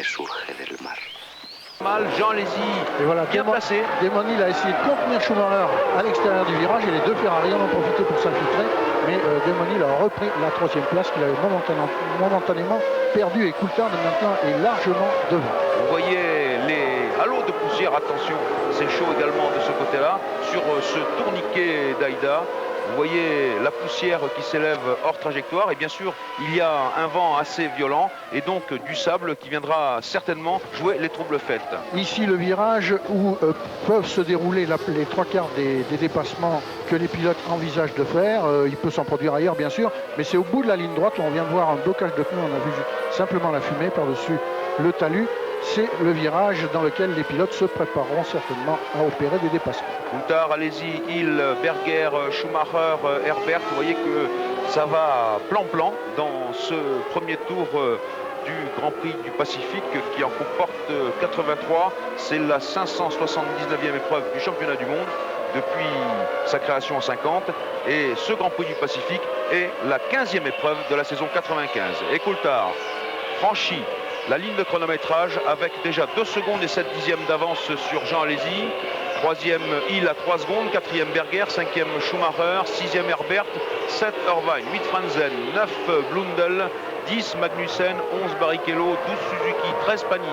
que surge del mar. Mal, Jean Alesi, et voilà, bien placé. Damon Hill a essayé de contenir Schumacher à l'extérieur du virage et les deux Ferrari en ont profité pour s'infiltrer. Mais Damon Hill a repris la troisième place qu'il avait momentanément perdue et Coulthard maintenant est largement devant. Vous voyez les halos de poussière, attention, c'est chaud également de ce côté-là, sur ce tourniquet d'Aïda. Vous voyez la poussière qui s'élève hors trajectoire et bien sûr il y a un vent assez violent et donc du sable qui viendra certainement jouer les troubles faits. Ici le virage où peuvent se dérouler les trois quarts des dépassements que les pilotes envisagent de faire. Il peut s'en produire ailleurs bien sûr, mais c'est au bout de la ligne droite où on vient de voir un blocage de pneus. On a vu simplement la fumée par-dessus le talus. C'est le virage dans lequel les pilotes se prépareront certainement à opérer des dépassements. Coulthard, Alesi, Hill, Berger, Schumacher, Herbert, vous voyez que ça va plan-plan dans ce premier tour du Grand Prix du Pacifique qui en comporte 83. C'est la 579e épreuve du championnat du monde depuis sa création en 50. Et ce Grand Prix du Pacifique est la 15e épreuve de la saison 95. Et Coulthard franchit la ligne de chronométrage avec déjà 2 secondes et 7 dixièmes d'avance sur Jean Alesi. 3e Hill à 3 secondes, 4e Berger, 5e Schumacher, 6e Herbert, 7 Irvine, 8 Frentzen, 9 Blundell, 10 Magnussen, 11 Barrichello, 12 Suzuki, 13 Panis,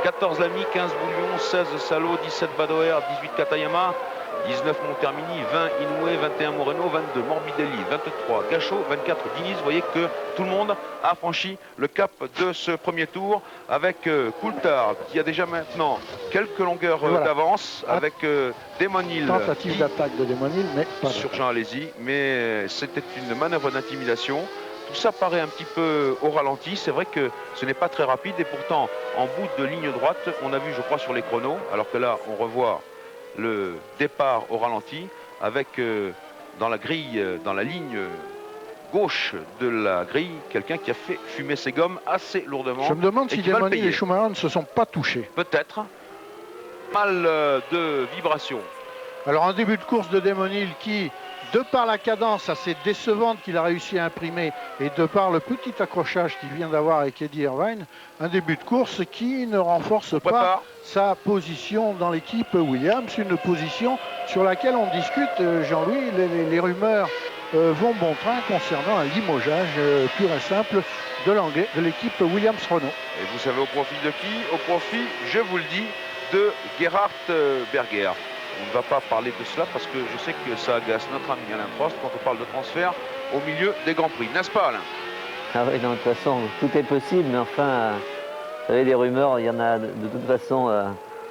14 Lamy, 15 Bouillon, 16 Salo, 17 Badoer, 18 Katayama, 19 Montermini, 20 Inoue, 21 Moreno, 22 Morbidelli, 23 Gachot, 24 Diniz. Vous voyez que tout le monde a franchi le cap de ce premier tour avec Coulthard qui a déjà maintenant quelques longueurs d'avance avec Damon Hill. Tentative d'attaque de Damon Hill, mais pas sur Jean Alesi, mais c'était une manœuvre d'intimidation. Tout ça paraît un petit peu au ralenti. C'est vrai que ce n'est pas très rapide et pourtant en bout de ligne droite, on a vu, je crois, sur les chronos, alors que là, on revoit le départ au ralenti avec dans la grille, dans la ligne gauche de la grille, quelqu'un qui a fait fumer ses gommes assez lourdement. Je me demande si Damon Hill et Schumacher ne se sont pas touchés. Peut-être. Mal de vibrations. Alors un début de course de Damon Hill qui, de par la cadence assez décevante qu'il a réussi à imprimer et de par le petit accrochage qu'il vient d'avoir avec Eddie Irvine, un début de course qui ne renforce pas sa position dans l'équipe Williams, une position sur laquelle on discute, Jean-Louis, les rumeurs vont bon train concernant un limogeage pur et simple de l'équipe Williams-Renault. Et vous savez au profit de qui? Au profit, je vous le dis, de Gerhard Berger. On ne va pas parler de cela parce que je sais que ça agace notre ami Alain Prost quand on parle de transfert au milieu des Grands Prix. N'est-ce pas, Alain? Ah oui, non, de toute façon, tout est possible, mais enfin, vous savez, les rumeurs, il y en a de toute façon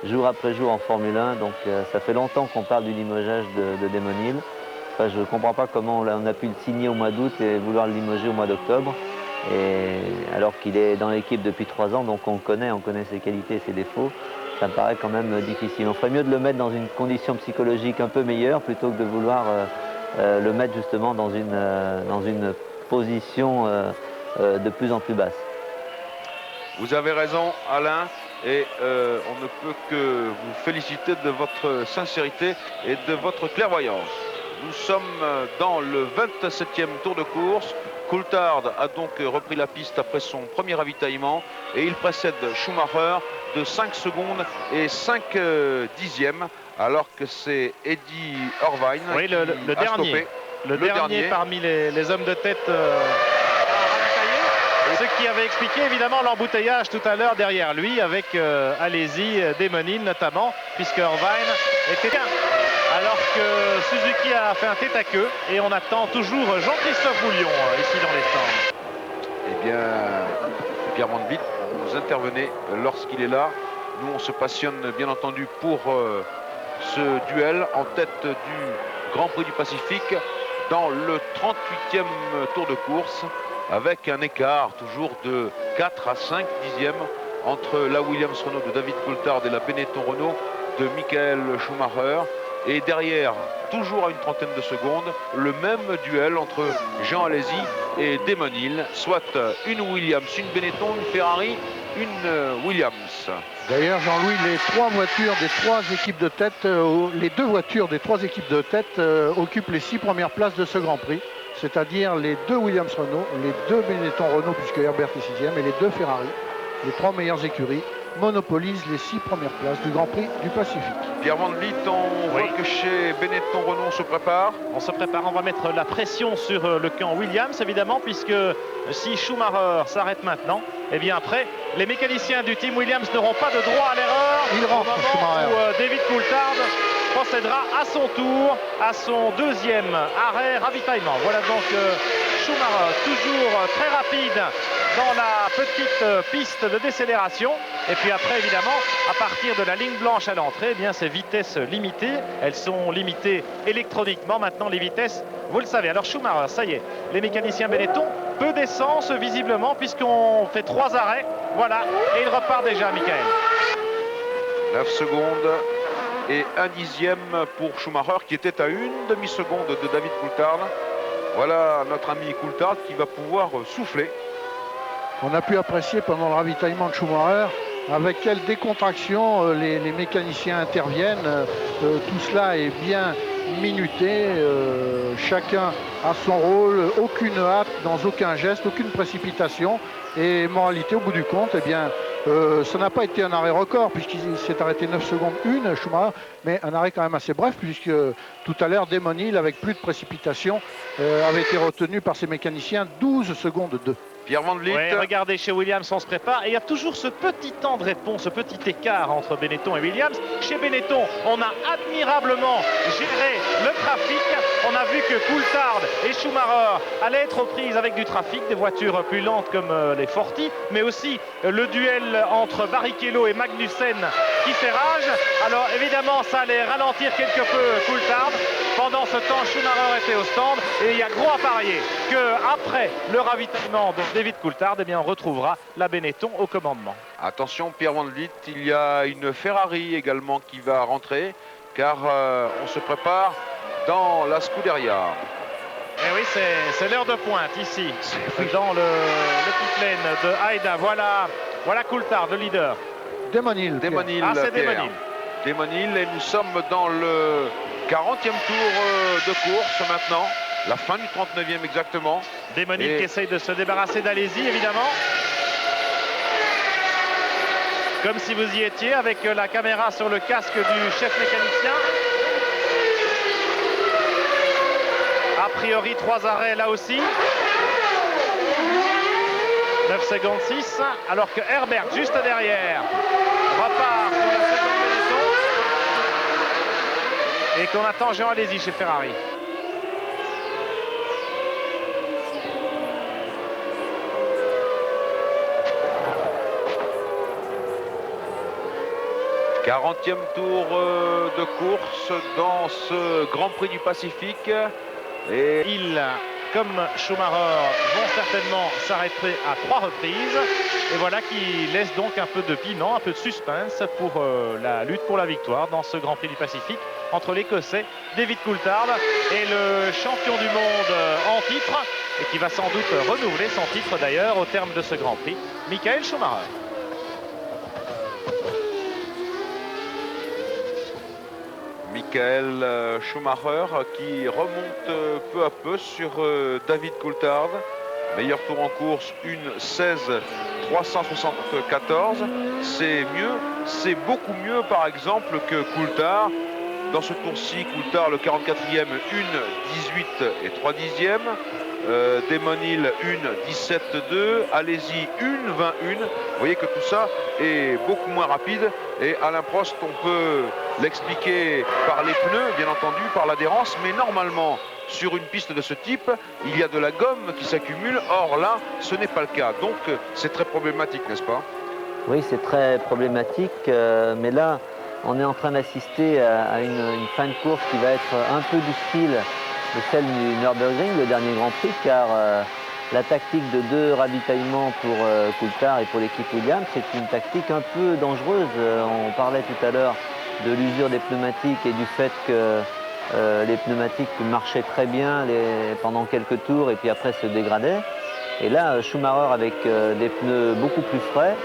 jour après jour en Formule 1, donc ça fait longtemps qu'on parle du limogeage de Damon Hill. Enfin, je ne comprends pas comment on a pu le signer au mois d'août et vouloir le limoger au mois d'octobre, alors qu'il est dans l'équipe depuis 3 ans, donc on connaît ses qualités et ses défauts. Ça me paraît quand même difficile. On ferait mieux de le mettre dans une condition psychologique un peu meilleure plutôt que de vouloir le mettre justement dans une position de plus en plus basse. Vous avez raison, Alain, et on ne peut que vous féliciter de votre sincérité et de votre clairvoyance. Nous sommes dans le 27e tour de course. Coulthard a donc repris la piste après son premier ravitaillement et il précède Schumacher de 5 secondes et 5 dixièmes, alors que c'est Eddie Irvine le dernier parmi les hommes de tête. Ce qui avait expliqué évidemment l'embouteillage tout à l'heure derrière lui avec Alesi, Damon Hill notamment, puisque Irvine était bien. Alors que Suzuki a fait un tête à queue et on attend toujours Jean-Christophe Bouillon ici dans les stands. Eh bien, Pierre Van Vliet, vous intervenez lorsqu'il est là. Nous, on se passionne bien entendu pour ce duel en tête du Grand Prix du Pacifique dans le 38e tour de course avec un écart toujours de 4 à 5 dixièmes entre la Williams Renault de David Coulthard et la Benetton Renault de Michael Schumacher. Et derrière, toujours à une trentaine de secondes, le même duel entre Jean Alesi et Damon Hill, soit une Williams, une Benetton, une Ferrari, une Williams. D'ailleurs, Jean-Louis, les 3 voitures des 3 équipes de tête, les 2 voitures des 3 équipes de tête occupent les 6 premières places de ce Grand Prix, c'est-à-dire les 2 Williams Renault, les 2 Benetton Renault, puisque Herbert est 6e, et les 2 Ferrari. les 3 meilleures écuries monopolisent les 6 premières places du Grand Prix du Pacifique. Pierre Van Vliet, on voit que chez Benetton, Renault, on se prépare. On se prépare, on va mettre la pression sur le camp Williams, évidemment, puisque si Schumacher s'arrête maintenant, et bien après, les mécaniciens du team Williams n'auront pas de droit à l'erreur. Il rentre, au moment Schumacher. où David Coulthard procédera à son tour, à son deuxième arrêt ravitaillement. Voilà donc Schumacher, toujours très rapide dans la petite piste de décélération. Et puis après, évidemment, à partir de la ligne blanche à l'entrée, eh bien ces vitesses limitées, elles sont limitées électroniquement maintenant, les vitesses, vous le savez. Alors Schumacher, ça y est, les mécaniciens Benetton, peu d'essence visiblement, puisqu'on fait 3 arrêts. Voilà, et il repart déjà, Michael. 9 secondes et 1/10 pour Schumacher, qui était à 1 demi-seconde de David Coulthard. Voilà notre ami Coulthard qui va pouvoir souffler. On a pu apprécier pendant le ravitaillement de Schumacher avec quelle décontraction les mécaniciens interviennent. Tout cela est bien minuté. Chacun a son rôle, aucune hâte dans aucun geste, aucune précipitation. Et moralité, au bout du compte, eh bien, ça n'a pas été un arrêt record puisqu'il s'est arrêté 9 secondes 1, Schumacher, mais un arrêt quand même assez bref puisque tout à l'heure, Damon Hill, avec plus de précipitation, avait été retenu par ses mécaniciens 12 secondes 2. Pierre Van Vliet. Ouais, regardez, chez Williams, on se prépare. Et il y a toujours ce petit temps de réponse, ce petit écart entre Benetton et Williams. Chez Benetton, on a admirablement géré le trafic. On a vu que Coulthard et Schumacher allaient être aux prises avec du trafic, des voitures plus lentes comme les Forti, mais aussi le duel entre Barrichello et Magnussen qui fait rage. Alors évidemment, ça allait ralentir quelque peu Coulthard. Pendant ce temps, Schumacher était au stand et il y a gros à parier qu'après le ravitaillement de David Coulthard, eh bien, on retrouvera la Benetton au commandement. Attention, Pierre Van Vliet, il y a une Ferrari également qui va rentrer, car on se prépare dans la Scuderia. Et oui, c'est l'heure de pointe ici, dans le pit lane de Haida. Voilà Coulthard, le leader. Damon Hill. Damon Hill, Ah, c'est Pierre. Damon Hill. Damon Hill, et nous sommes dans le 40e tour de course maintenant. La fin du 39e exactement. Damon Hill qui essaye de se débarrasser d'Alesi, évidemment. Comme si vous y étiez, avec la caméra sur le casque du chef mécanicien. A priori, 3 arrêts là aussi. 9 secondes 6, alors que Herbert, juste derrière, repart sur la seconde Benetton. Et qu'on attend Jean Alesi chez Ferrari. « 40e tour de course dans ce Grand Prix du Pacifique. » Et Hill, comme Schumacher, vont certainement s'arrêter à 3 reprises. Et voilà qui laisse donc un peu de piment, un peu de suspense pour la lutte pour la victoire dans ce Grand Prix du Pacifique entre l'Écossais David Coulthard et le champion du monde en titre, et qui va sans doute renouveler son titre d'ailleurs au terme de ce Grand Prix, Michael Schumacher. Michael Schumacher qui remonte peu à peu sur David Coulthard. Meilleur tour en course, 1:16.374. C'est mieux, c'est beaucoup mieux par exemple que Coulthard. Dans ce tour-ci, Coulthard le 44e, 1:18.3. Damon Hill 1:17.2, Alesi 1:21. Vous voyez que tout ça est beaucoup moins rapide, et Alain Prost, on peut l'expliquer par les pneus, bien entendu, par l'adhérence, mais normalement sur une piste de ce type, il y a de la gomme qui s'accumule. Or là, ce n'est pas le cas, donc c'est très problématique, n'est-ce pas? Oui, c'est très problématique, mais là, on est en train d'assister à une fin de course qui va être un peu du style de celle du Nürburgring, le dernier Grand Prix, car la tactique de 2 ravitaillements pour Coulthard et pour l'équipe Williams, c'est une tactique un peu dangereuse. On parlait tout à l'heure de l'usure des pneumatiques et du fait que les pneumatiques marchaient très bien pendant quelques tours et puis après se dégradaient. Et là, Schumacher, avec des pneus beaucoup plus frais,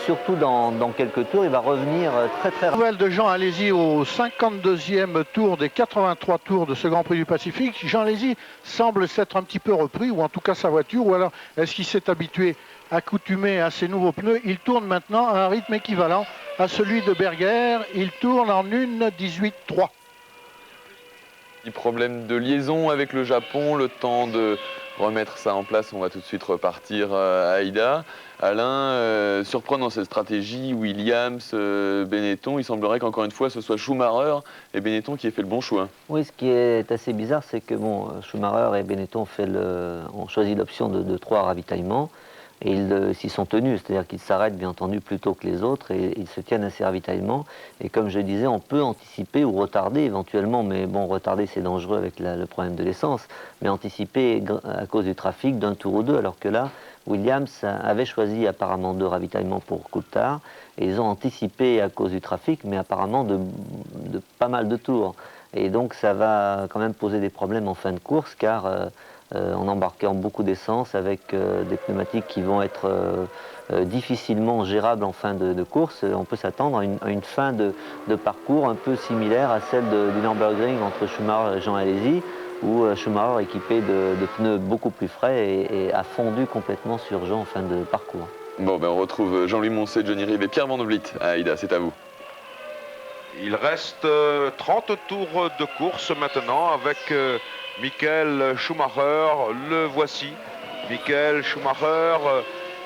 surtout dans quelques tours, il va revenir très rapidement. Nouvelle de Jean Alesi au 52e tour des 83 tours de ce Grand Prix du Pacifique. Jean Alesi semble s'être un petit peu repris, ou en tout cas sa voiture, ou alors est-ce qu'il s'est habitué accoutumé à ces nouveaux pneus. Il tourne maintenant à un rythme équivalent à celui de Berger. Il tourne en 1:18.3. Petit problème de liaison avec le Japon, le temps de remettre ça en place, on va tout de suite repartir à Aïda. Alain, surprenant cette stratégie, Williams, Benetton, il semblerait qu'encore une fois ce soit Schumacher et Benetton qui aient fait le bon choix. Oui, ce qui est assez bizarre, c'est que bon, Schumacher et Benetton ont choisi l'option de 3 ravitaillements et ils s'y sont tenus, c'est-à-dire qu'ils s'arrêtent bien entendu plus tôt que les autres et ils se tiennent à ces ravitaillements. Et comme je disais, on peut anticiper ou retarder éventuellement, mais bon, retarder c'est dangereux avec le problème de l'essence, mais anticiper à cause du trafic d'un tour ou deux, alors que là, Williams avait choisi apparemment 2 ravitaillements pour Coulthard et ils ont anticipé à cause du trafic, mais apparemment de pas mal de tours. Et donc ça va quand même poser des problèmes en fin de course, car en embarquant beaucoup d'essence avec des pneumatiques qui vont être difficilement gérables en fin de course, on peut s'attendre à une fin de parcours un peu similaire à celle du Nürburgring entre Schumacher et Jean Alesi, où Schumacher, équipé de pneus beaucoup plus frais, et a fondu complètement sur Jean en fin de parcours. Bon, ben on retrouve Jean-Louis Moncet, Johnny Rive et Pierre Van Vliet à Aïda, c'est à vous. Il reste 30 tours de course maintenant avec Michael Schumacher. Le voici, Michael Schumacher,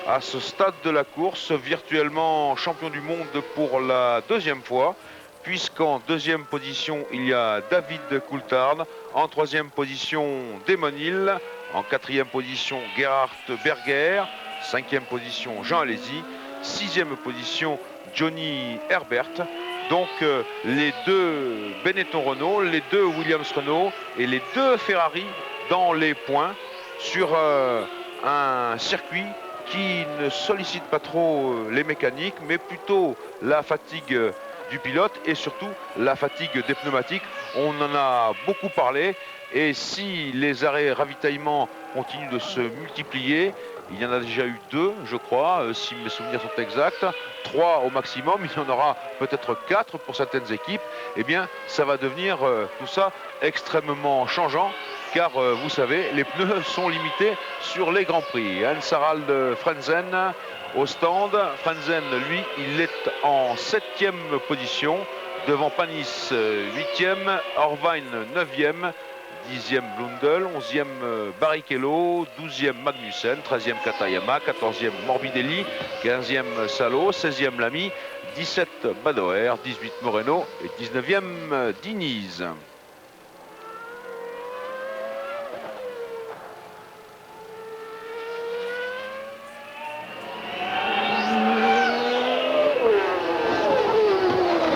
à ce stade de la course, virtuellement champion du monde pour la 2e fois, puisqu'en 2e position, il y a David Coulthard, en 3e position, Damon Hill, en 4e position, Gerhard Berger, 5e position, Jean Alesi, 6e position, Johnny Herbert. Donc les 2 Benetton Renault, les 2 Williams Renault et les 2 Ferrari dans les points sur un circuit qui ne sollicite pas trop les mécaniques, mais plutôt la fatigue du pilote et surtout la fatigue des pneumatiques. On en a beaucoup parlé et si les arrêts ravitaillement continuent de se multiplier, il y en a déjà eu 2, je crois, si mes souvenirs sont exacts, 3 au maximum, il y en aura peut-être 4 pour certaines équipes. Eh bien, ça va devenir tout ça extrêmement changeant, car vous savez, les pneus sont limités sur les Grands Prix. Hans-Harald Frentzen au stand. Frentzen, lui, il est en 7e position, devant Panis 8e, Horvain 9e, 10e Blundell, 11e Barrichello, 12e Magnussen, 13e Katayama, 14e Morbidelli, 15e Salo, 16e Lamy, 17 Badoer, 18 Moreno et 19e Diniz.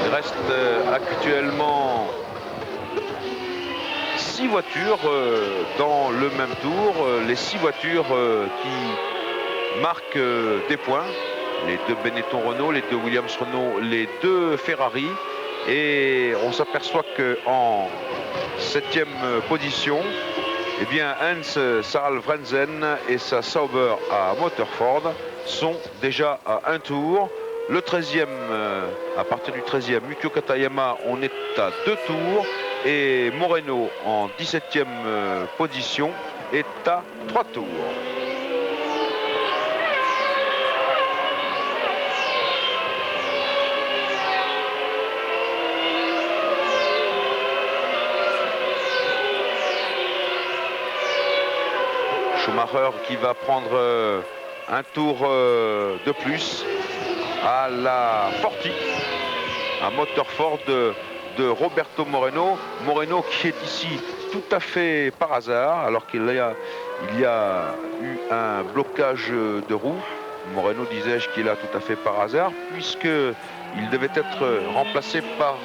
Il reste actuellement 6 voitures dans le même tour, les 6 voitures qui marquent des points, les 2 Benetton Renault, les 2 Williams Renault, les 2 Ferrari, et on s'aperçoit qu'en 7e position, eh bien Hans-Harald Frentzen et sa Sauber à Motorford sont déjà à un tour. Le 13e, à partir du 13e, Mikio Katayama, on est à 2 tours. Et Moreno, en 17e position, est à 3 tours. Schumacher qui va prendre un tour de plus à la Forti, à Motorford de Roberto Moreno. Moreno qui est ici tout à fait par hasard, alors qu'il y a eu un blocage de roue. Moreno, disais-je, qui est là tout à fait par hasard, puisqu'il devait être remplacé par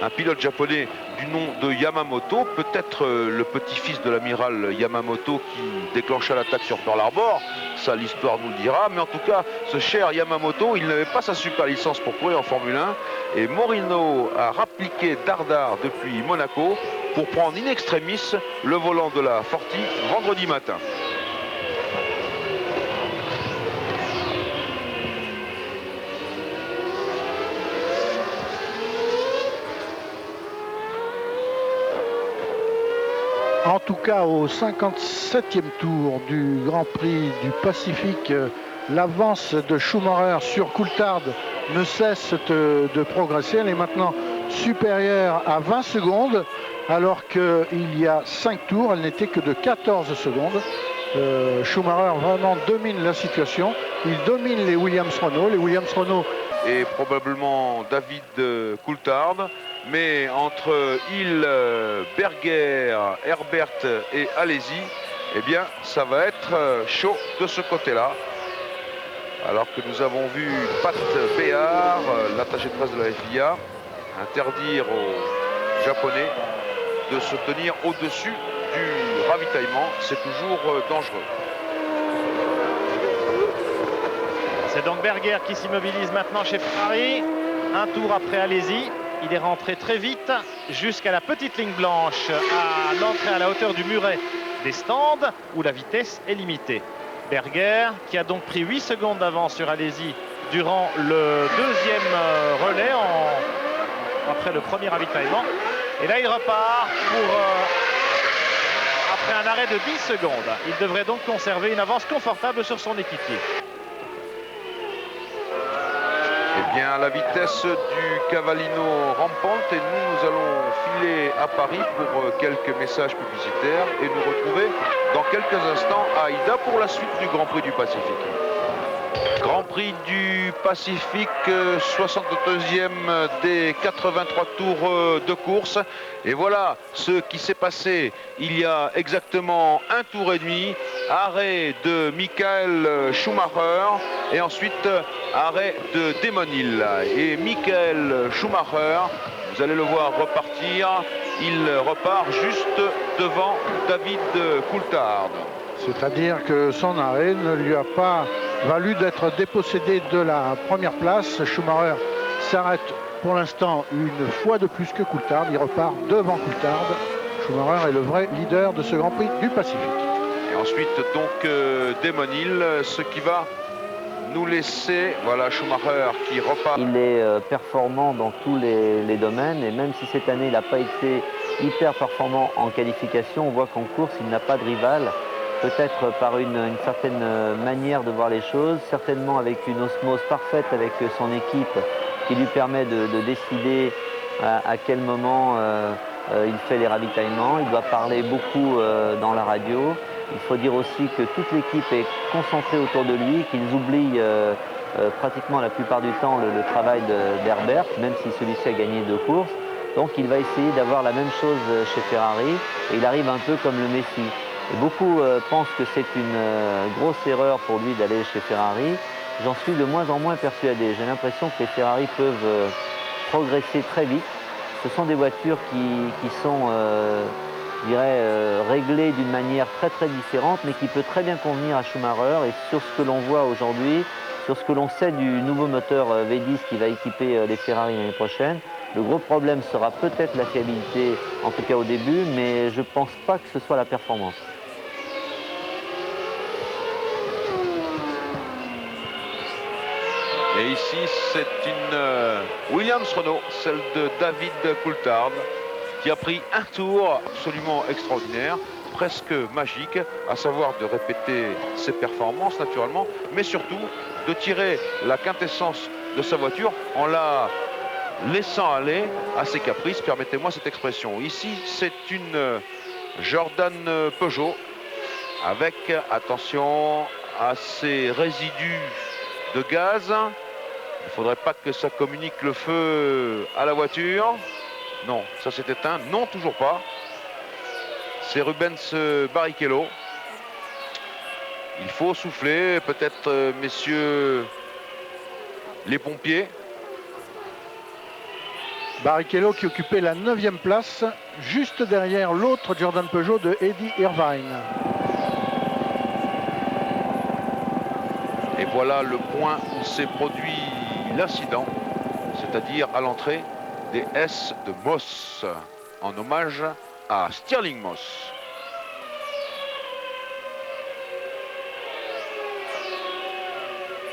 un pilote japonais du nom de Yamamoto, peut-être le petit-fils de l'amiral Yamamoto qui déclencha l'attaque sur Pearl Harbor. Ça, l'histoire nous le dira, mais en tout cas, ce cher Yamamoto, il n'avait pas sa super licence pour courir en Formule 1, et Moreno a rappliqué dardard depuis Monaco pour prendre in extremis le volant de la Forti vendredi matin. En tout cas, au 57e tour du Grand Prix du Pacifique l'avance de Schumacher sur Coulthard ne cesse de progresser. Elle est maintenant supérieure à 20 secondes, alors qu'il y a 5 tours, elle n'était que de 14 secondes. Schumacher vraiment domine la situation. Il domine les Williams-Renault. Les Williams-Renault et probablement David Coulthard. Mais entre Hill, Berger, Herbert et Alesi, eh bien, ça va être chaud de ce côté-là. Alors que nous avons vu Pat Béard, l'attaché de presse de la FIA, interdire aux Japonais de se tenir au-dessus du ravitaillement. C'est toujours dangereux. C'est donc Berger qui s'immobilise maintenant chez Ferrari. Un tour après Alesi. Il est rentré très vite jusqu'à la petite ligne blanche à l'entrée à la hauteur du muret des stands où la vitesse est limitée. Berger qui a donc pris 8 secondes d'avance sur Alesi durant le deuxième relais après le premier ravitaillement. Et là il repart pour après un arrêt de 10 secondes. Il devrait donc conserver une avance confortable sur son équipier. Eh bien, la vitesse du Cavallino rampante et nous allons filer à Paris pour quelques messages publicitaires et nous retrouver dans quelques instants à Aïda pour la suite du Grand Prix du Pacifique. Grand Prix du Pacifique, 62e des 83 tours de course. Et voilà ce qui s'est passé il y a exactement un tour et demi. Arrêt de Michael Schumacher et ensuite arrêt de Damon Hill. Et Michael Schumacher, vous allez le voir repartir, il repart juste devant David Coulthard. C'est-à-dire que son arrêt ne lui a pas valu d'être dépossédé de la première place. Schumacher s'arrête pour l'instant une fois de plus que Coulthard. Il repart devant Coulthard. Schumacher est le vrai leader de ce Grand Prix du Pacifique. Et ensuite donc Damon Hill, ce qui va nous laisser, voilà Schumacher qui repart. Il est performant dans tous les domaines et même si cette année il n'a pas été hyper performant en qualification, on voit qu'en course il n'a pas de rival. Peut-être par une certaine manière de voir les choses, certainement avec une osmose parfaite avec son équipe qui lui permet de décider à quel moment il fait les ravitaillements. Il doit parler beaucoup dans la radio. Il faut dire aussi que toute l'équipe est concentrée autour de lui, qu'ils oublient pratiquement la plupart du temps le travail d'Herbert, même si celui-ci a gagné 2 courses. Donc il va essayer d'avoir la même chose chez Ferrari et il arrive un peu comme le Messi. Et beaucoup pensent que c'est une grosse erreur pour lui d'aller chez Ferrari. J'en suis de moins en moins persuadé. J'ai l'impression que les Ferrari peuvent progresser très vite. Ce sont des voitures qui sont, je dirais, réglées d'une manière très différente, mais qui peut très bien convenir à Schumacher. Et sur ce que l'on voit aujourd'hui, sur ce que l'on sait du nouveau moteur V10 qui va équiper les Ferrari l'année prochaine, le gros problème sera peut-être la fiabilité, en tout cas au début, mais je ne pense pas que ce soit la performance. Et ici, c'est une Williams-Renault, celle de David Coulthard, qui a pris un tour absolument extraordinaire, presque magique, à savoir de répéter ses performances naturellement, mais surtout de tirer la quintessence de sa voiture en la laissant aller à ses caprices, permettez-moi cette expression. Ici, c'est une Jordan Peugeot, avec, attention, à ces résidus de gaz. Il ne faudrait pas que ça communique le feu à la voiture. Non, ça s'est éteint. Non, toujours pas. C'est Rubens Barrichello. Il faut souffler, peut-être, messieurs les pompiers. Barrichello qui occupait la 9e place, juste derrière l'autre Jordan Peugeot de Eddie Irvine. Et voilà le point où s'est produit l'incident, c'est-à-dire à l'entrée des S de Moss, en hommage à Stirling Moss.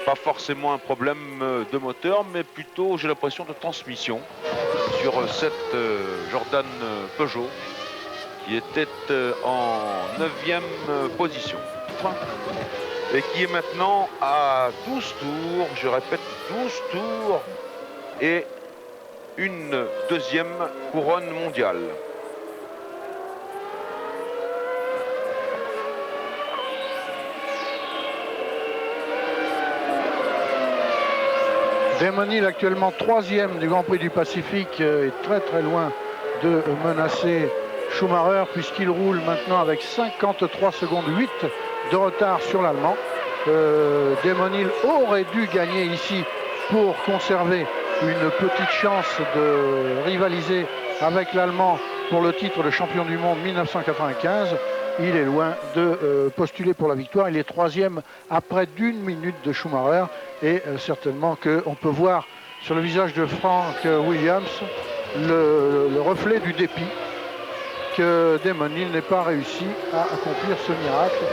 Pas forcément un problème de moteur, mais plutôt, j'ai l'impression, de transmission sur cette Jordan Peugeot qui était en 9e position. et qui est maintenant à 12 tours, je répète 12 tours, et une deuxième couronne mondiale. Damon Hill, actuellement 3e du Grand Prix du Pacifique, est très très loin de menacer Schumacher, puisqu'il roule maintenant avec 53 secondes 8 de retard sur l'Allemand. Damon Hill aurait dû gagner ici pour conserver une petite chance de rivaliser avec l'Allemand pour le titre de champion du monde 1995. Il est loin de postuler pour la victoire. Il est 3e à près d'1 minute de Schumacher. Et certainement qu'on peut voir sur le visage de Frank Williams le reflet du dépit que Damon Hill n'ait pas réussi à accomplir ce miracle.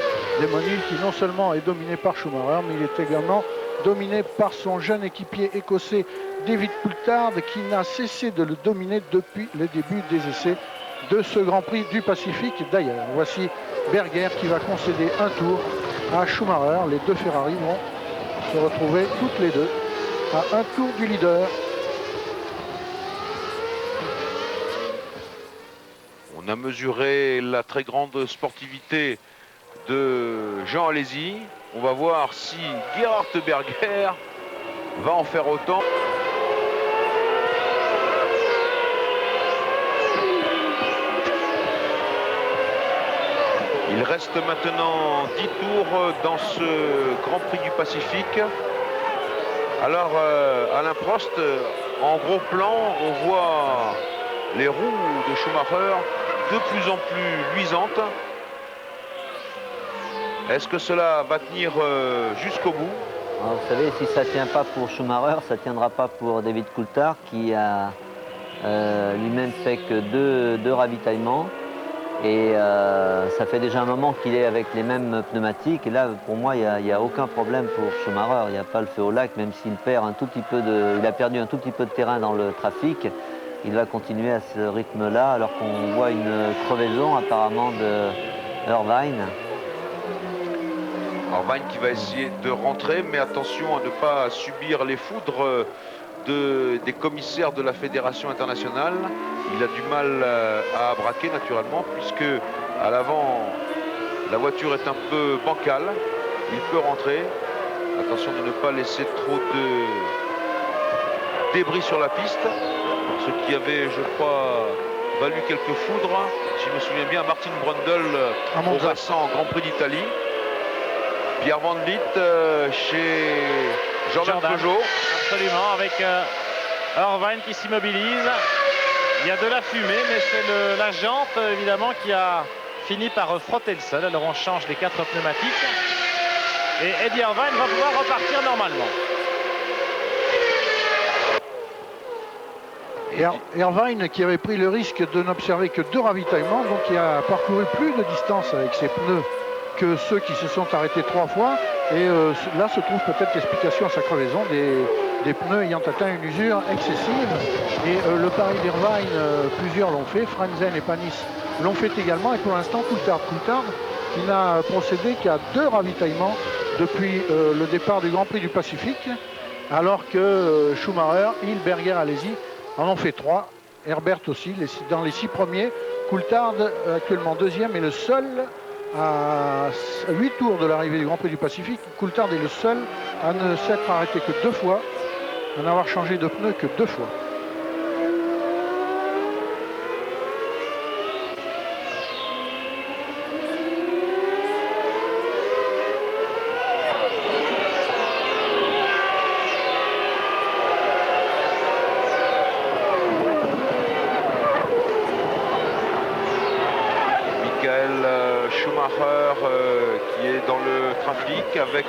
Damon Hill qui non seulement est dominé par Schumacher, mais il est également dominé par son jeune équipier écossais David Coulthard, qui n'a cessé de le dominer depuis le début des essais de ce Grand Prix du Pacifique. D'ailleurs, voici Berger qui va concéder un tour à Schumacher. Les deux Ferrari vont se retrouver toutes les deux à un tour du leader. On a mesuré la très grande sportivité de Jean Alesi. On va voir si Gerhard Berger va en faire autant. Il reste maintenant 10 tours dans ce Grand Prix du Pacifique. Alors Alain Prost, en gros plan, on voit les roues de Schumacher de plus en plus luisantes. Est-ce que cela va tenir jusqu'au bout? Alors, vous savez, si ça ne tient pas pour Schumacher, ça ne tiendra pas pour David Coulthard, qui a lui-même fait que deux ravitaillements. Et ça fait déjà un moment qu'il est avec les mêmes pneumatiques. Et là, pour moi, il n'y a aucun problème pour Schumacher. Il n'y a pas le feu au lac, même s'il perd un tout petit peu il a perdu un tout petit peu de terrain dans le trafic. Il va continuer à ce rythme-là, alors qu'on voit une crevaison apparemment de Irvine. Irvine qui va essayer de rentrer, mais attention à ne pas subir les foudres des commissaires de la Fédération internationale. Il a du mal à braquer naturellement, puisque à l'avant la voiture est un peu bancale. Il peut rentrer. Attention de ne pas laisser trop de débris sur la piste, ce qui avait, je crois, valu quelques foudres, si je me souviens bien, Martin Brundle au récent Grand Prix d'Italie. Pierre Van Vliet chez Jordan Peugeot. Absolument, avec Irvine qui s'immobilise. Il y a de la fumée, mais c'est la jante évidemment qui a fini par frotter le sol. Alors on change les 4 pneumatiques et Eddie Irvine va pouvoir repartir normalement. Irvine qui avait pris le risque de n'observer que 2 ravitaillements, donc il a parcouru plus de distance avec ses pneus que ceux qui se sont arrêtés 3 fois. Et là se trouve peut-être l'explication à sa crevaison des pneus ayant atteint une usure excessive. Et le pari d'Irvine, plusieurs l'ont fait, Frentzen et Panis l'ont fait également. Et pour l'instant, Coulthard qui n'a procédé qu'à 2 ravitaillements depuis le départ du Grand Prix du Pacifique, alors que Schumacher, Hill, Berger, Alesi en ont fait 3. Herbert aussi, dans les 6 premiers. Coulthard actuellement 2e est le seul à 8 tours de l'arrivée du Grand Prix du Pacifique. Coulthard est le seul à ne s'être arrêté que 2 fois, à n'avoir changé de pneu que 2 fois. Qui est dans le trafic avec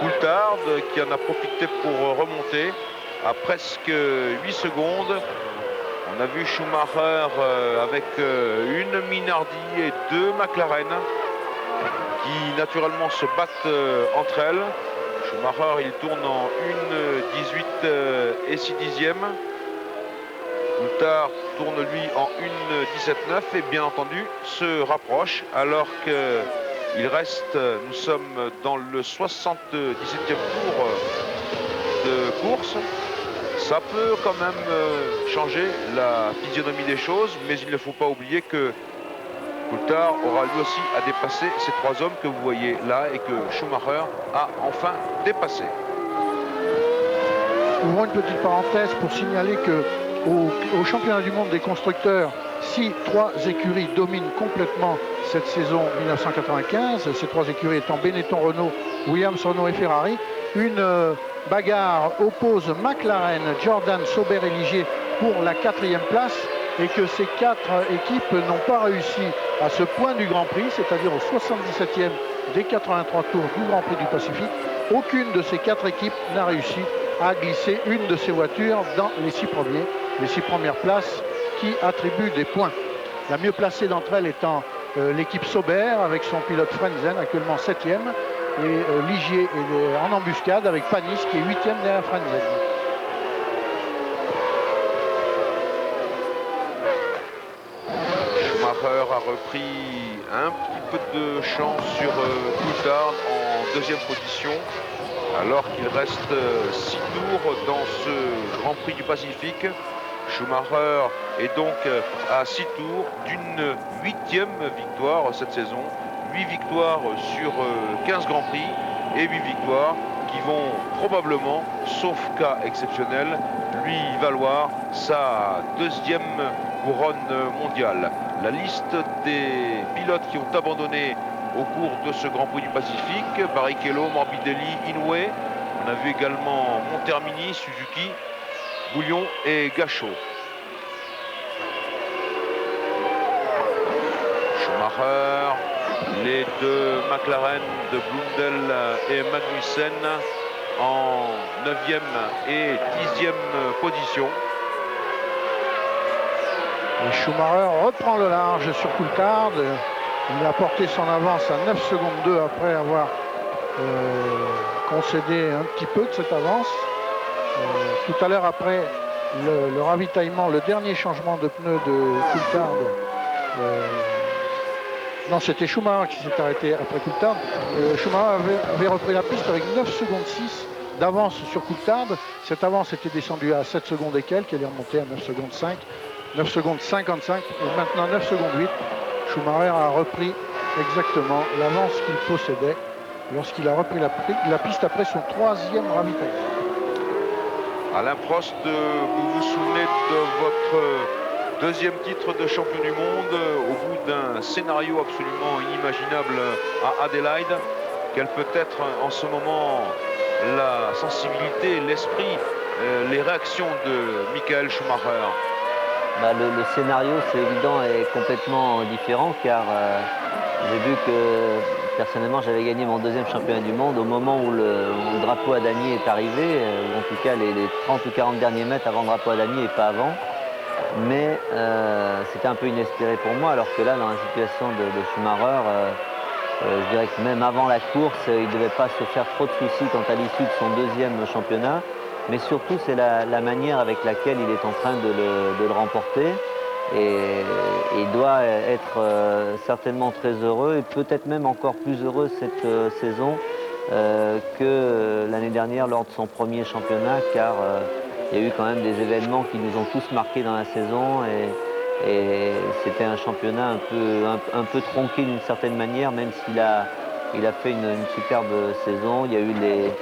Coulthard qui en a profité pour remonter à presque 8 secondes. On a vu Schumacher avec une Minardi et 2 McLaren qui naturellement se battent entre elles. Schumacher il tourne en 1,18 et 6 dixièmes. Coulthard tourne lui en 1,17,9 et bien entendu se rapproche alors que Nous sommes dans le 77e tour de course. Ça peut quand même changer la physionomie des choses, mais il ne faut pas oublier que Coulthard aura lui aussi à dépasser ces 3 hommes que vous voyez là et que Schumacher a enfin dépassé. Ouvrons une petite parenthèse pour signaler que au championnat du monde des constructeurs, si 3 écuries dominent complètement cette saison 1995, ces 3 écuries étant Benetton, Renault, Williams, Renault et Ferrari, une bagarre oppose McLaren, Jordan, Sauber et Ligier pour la 4e place, et que ces 4 équipes n'ont pas réussi à ce point du Grand Prix, c'est-à-dire au 77e des 83 tours du Grand Prix du Pacifique. Aucune de ces 4 équipes n'a réussi à glisser une de ces voitures dans les 6 premiers, les 6 premières places qui attribuent des points. La mieux placée d'entre elles étant l'équipe Sauber avec son pilote Frentzen, actuellement 7e, et Ligier est en embuscade avec Panis qui est 8e derrière Frentzen. Schumacher a repris un petit peu de chance sur Coulthard en 2e position, alors qu'il reste 6 tours dans ce Grand Prix du Pacifique. Schumacher est donc à 6 tours d'une 8e victoire cette saison. 8 victoires sur 15 Grands Prix et 8 victoires qui vont probablement, sauf cas exceptionnel, lui valoir sa 2e couronne mondiale. La liste des pilotes qui ont abandonné au cours de ce Grand Prix du Pacifique: Barrichello, Morbidelli, Inoue. On a vu également Montermini, Suzuki, Bouillon et Gachot. Schumacher, les 2 McLaren de Blundell et Magnussen en 9e et 10e position. Et Schumacher reprend le large sur Coulthard. Il a porté son avance à 9 secondes 2 après avoir concédé un petit peu de cette avance. Tout à l'heure, après le ravitaillement, le dernier changement de pneu de Coulthard, non, c'était Schumacher qui s'est arrêté après Coulthard. Schumacher avait repris la piste avec 9 secondes 6 d'avance sur Coulthard. Cette avance était descendue à 7 secondes et quelques, elle est remontée à 9 secondes 5, 9 secondes 55 et maintenant 9 secondes 8. Schumacher a repris exactement l'avance qu'il possédait lorsqu'il a repris la piste après son 3e ravitaillement. Alain Prost, vous vous souvenez de votre 2e titre de champion du monde au bout d'un scénario absolument inimaginable à Adélaïde. Quelle peut être en ce moment la sensibilité, l'esprit, les réactions de Michael Schumacher? Le scénario, c'est évident, est complètement différent, car j'ai vu que personnellement j'avais gagné mon 2e championnat du monde au moment où le drapeau à damier est arrivé, ou en tout cas les 30 ou 40 derniers mètres avant le drapeau à damier et pas avant. Mais c'était un peu inespéré pour moi, alors que là, dans la situation de Schumacher, je dirais que même avant la course, il ne devait pas se faire trop de soucis quant à l'issue de son 2e championnat. Mais surtout, c'est la manière avec laquelle il est en train de le remporter. Et il doit être certainement très heureux, et peut-être même encore plus heureux cette saison que l'année dernière lors de son 1er championnat, car il y a eu quand même des événements qui nous ont tous marqués dans la saison, et c'était un championnat un peu tronqué d'une certaine manière, même s'il a fait une superbe saison. Il y a eu les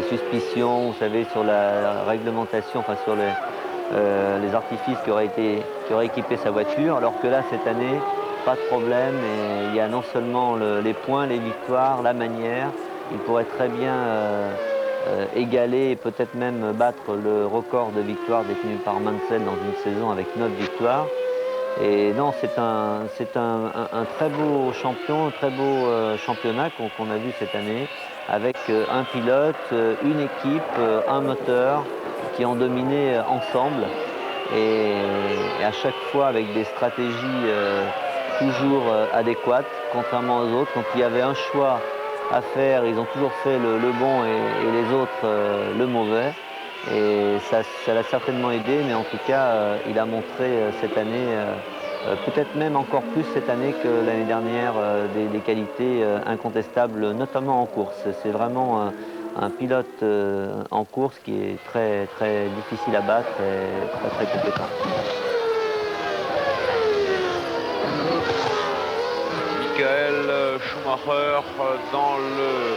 suspicions, vous savez, sur la réglementation, enfin sur les artifices qui auraient équipé sa voiture, alors que là, cette année, pas de problème, et il y a non seulement les points, les victoires, la manière. Il pourrait très bien égaler et peut-être même battre le record de victoires détenu par Mansell dans une saison avec 9 victoires. Et non, c'est un très beau champion, un très beau championnat qu'on a vu cette année, avec un pilote, une équipe, un moteur qui ont dominé ensemble, et à chaque fois avec des stratégies toujours adéquates, contrairement aux autres. Quand il y avait un choix à faire, ils ont toujours fait le bon et les autres le mauvais. Et ça l'a certainement aidé, mais en tout cas, il a montré cette année peut-être même encore plus cette année que l'année dernière, des qualités incontestables, notamment en course. C'est vraiment un pilote en course qui est très, très difficile à battre et très, très compétent. Michael Schumacher dans le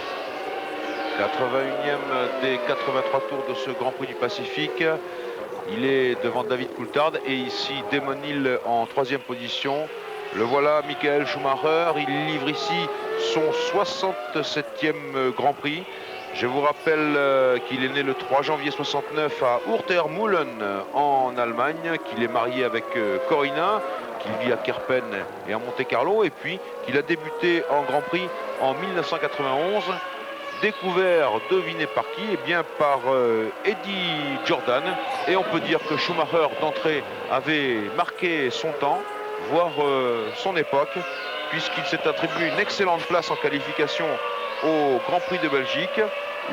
81e des 83 tours de ce Grand Prix du Pacifique. Il est devant David Coulthard et ici Damon Hill en 3e position. Le voilà, Michael Schumacher. Il livre ici son 67e Grand Prix. Je vous rappelle qu'il est né le 3 janvier 69 à Urtermühlen en Allemagne, qu'il est marié avec Corinna, qu'il vit à Kerpen et à Monte-Carlo, et puis qu'il a débuté en Grand Prix en 1991. Découvert, devinez par qui? Eh bien par Eddie Jordan. Et on peut dire que Schumacher d'entrée avait marqué son temps, voire son époque, puisqu'il s'est attribué une excellente place en qualification au Grand Prix de Belgique.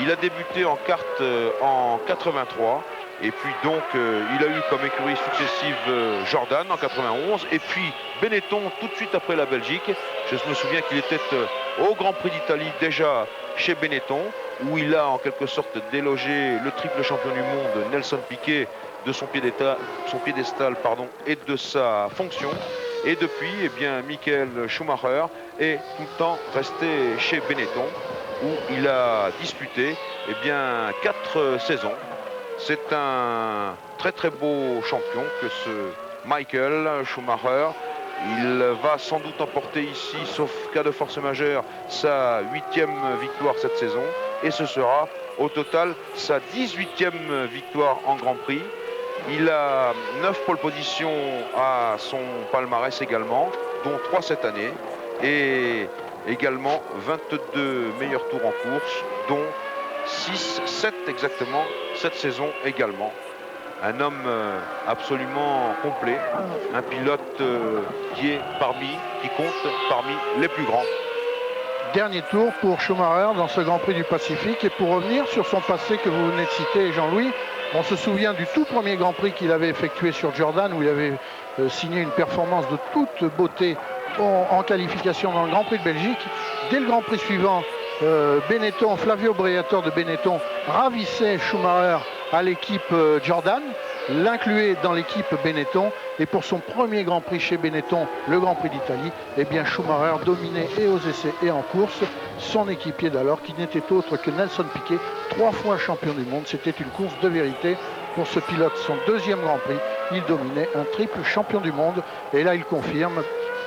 Il a débuté en kart en 83. Et puis donc il a eu comme écurie successive Jordan en 91 et puis Benetton tout de suite après la Belgique. Je me souviens qu'il était au Grand Prix d'Italie déjà chez Benetton, où il a en quelque sorte délogé le triple champion du monde Nelson Piquet de son piédestal et de sa fonction. Et depuis, eh bien, Michael Schumacher est tout le temps resté chez Benetton, où il a disputé eh bien, 4 saisons. C'est un très très beau champion que ce Michael Schumacher. Il va sans doute emporter ici, sauf cas de force majeure, sa 8e victoire cette saison. Et ce sera au total sa 18e victoire en Grand Prix. Il a 9 pole positions à son palmarès également, dont 3 cette année. Et également 22 meilleurs tours en course, dont 7 exactement cette saison également. Un homme absolument complet, un pilote qui compte parmi les plus grands. Dernier tour pour Schumacher dans ce Grand Prix du Pacifique. Et pour revenir sur son passé que vous venez de citer, Jean-Louis, on se souvient du tout premier Grand Prix qu'il avait effectué sur Jordan, où il avait signé une performance de toute beauté en qualification dans le Grand Prix de Belgique. Dès le Grand Prix suivant, Benetton, Flavio Briatore de Benetton ravissait Schumacher à l'équipe Jordan, l'incluait dans l'équipe Benetton, et pour son premier Grand Prix chez Benetton, le Grand Prix d'Italie, eh bien Schumacher dominait et aux essais et en course son équipier d'alors, qui n'était autre que Nelson Piquet, 3 fois champion du monde. C'était une course de vérité pour ce pilote, son 2e Grand Prix. Il dominait, un triple champion du monde, et là il confirme,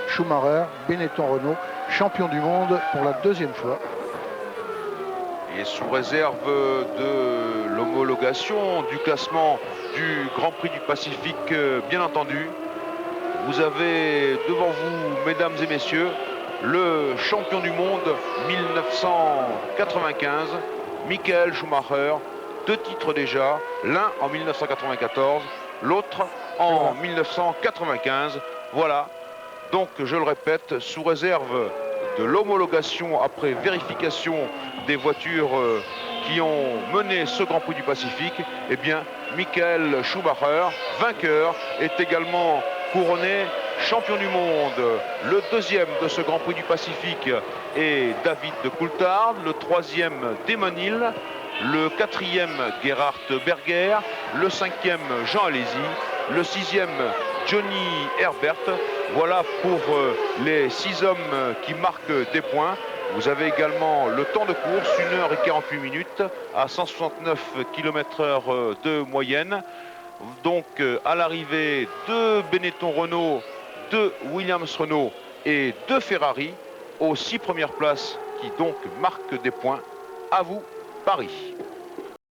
Schumacher, Benetton-Renault, champion du monde pour la 2e fois. Et sous réserve de l'homologation du classement du Grand Prix du Pacifique, bien entendu, vous avez devant vous, mesdames et messieurs, le champion du monde 1995, Michael Schumacher, 2 titres déjà, l'un en 1994, l'autre en 1995. Voilà, donc je le répète, sous réserve de l'homologation après vérification des voitures qui ont mené ce Grand Prix du Pacifique, eh bien Michael Schumacher, vainqueur, est également couronné champion du monde. Le 2e de ce Grand Prix du Pacifique est David Coulthard, le 3e Damon Hill, le 4e Gerhard Berger, le 5e Jean Alesi, le 6e Johnny Herbert. Voilà pour les 6 hommes qui marquent des points. Vous avez également le temps de course, 1h48 à 169 km/h de moyenne. Donc à l'arrivée, 2 Benetton Renault, 2 Williams Renault et 2 Ferrari aux 6 premières places qui donc marquent des points. À vous, Paris.